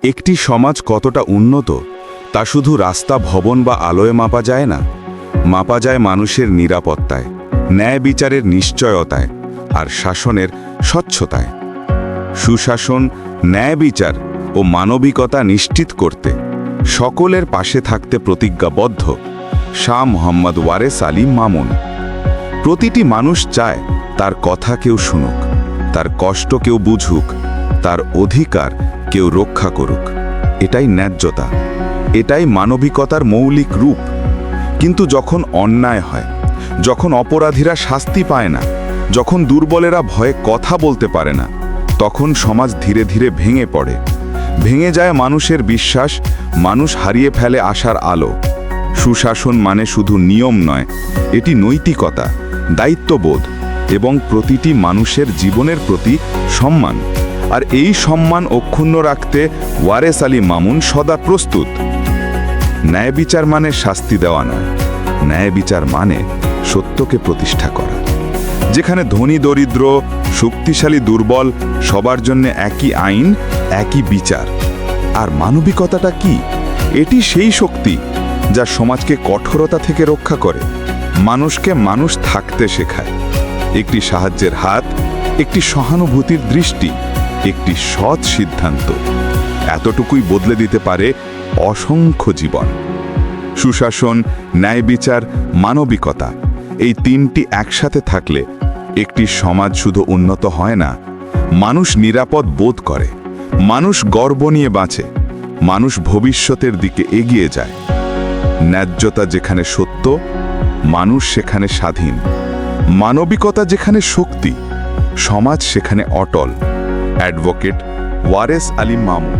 একটি সমাজ কতটা উন্নত তা শুধু রাস্তা, ভবন বা আলোয় মাপা যায় না। মাপা যায় মানুষের নিরাপত্তায়, ন্যায় বিচারের নিশ্চয়তায় আর শাসনের স্বচ্ছতায়। সুশাসন, ন্যায় বিচার ও মানবিকতা নিশ্চিত করতে সকলের পাশে থাকতে প্রতিজ্ঞাবদ্ধ শাহ মোহাম্মদ ওয়ারেস আলী মামুন। প্রতিটি মানুষ চায় তার কথা কেউ শুনুক, তার কষ্ট কেউ বুঝুক, তার অধিকার কেউ রক্ষা করুক। এটাই ন্যায্যতা, এটাই মানবিকতার মৌলিক রূপ। কিন্তু যখন অন্যায় হয়, যখন অপরাধীরা শাস্তি পায় না, যখন দুর্বলেরা ভয়ে কথা বলতে পারে না, তখন সমাজ ধীরে ধীরে ভেঙে পড়ে। ভেঙে যায় মানুষের বিশ্বাস, মানুষ হারিয়ে ফেলে আশার আলো। সুশাসন মানে শুধু নিয়ম নয়, এটি নৈতিকতা, দায়িত্ববোধ এবং প্রতিটি মানুষের জীবনের প্রতি সম্মান। আর এই সম্মান অক্ষুণ্ণ রাখতে ওয়ারেস আলী মামুন সদা প্রস্তুত। ন্যায় বিচার মানে শাস্তি দেওয়া নয়, ন্যায় বিচার মানে সত্যকে প্রতিষ্ঠা করা। যেখানে ধনী দরিদ্র, শক্তিশালী দুর্বল সবার জন্য একই আইন, একই বিচার। আর মানবিকতাটা কি? এটি সেই শক্তি যা সমাজকে কঠোরতা থেকে রক্ষা করে, মানুষকে মানুষ থাকতে শেখায়। একটি সাহায্যের হাত, একটি সহানুভূতির দৃষ্টি, একটি সৎ সিদ্ধান্ত, এতটুকুই বদলে দিতে পারে অসংখ্য জীবন। সুশাসন, ন্যায় বিচার, মানবিকতা, এই তিনটি একসাথে থাকলে একটি সমাজ শুধু উন্নত হয় না, মানুষ নিরাপদ বোধ করে, মানুষ গর্ব নিয়ে বাঁচে, মানুষ ভবিষ্যতের দিকে এগিয়ে যায়। ন্যায্যতা যেখানে সত্য, মানুষ সেখানে স্বাধীন। মানবিকতা যেখানে শক্তি, সমাজ সেখানে অটল। অ্যাডভোকেট ওয়ারেস আলী মামুন।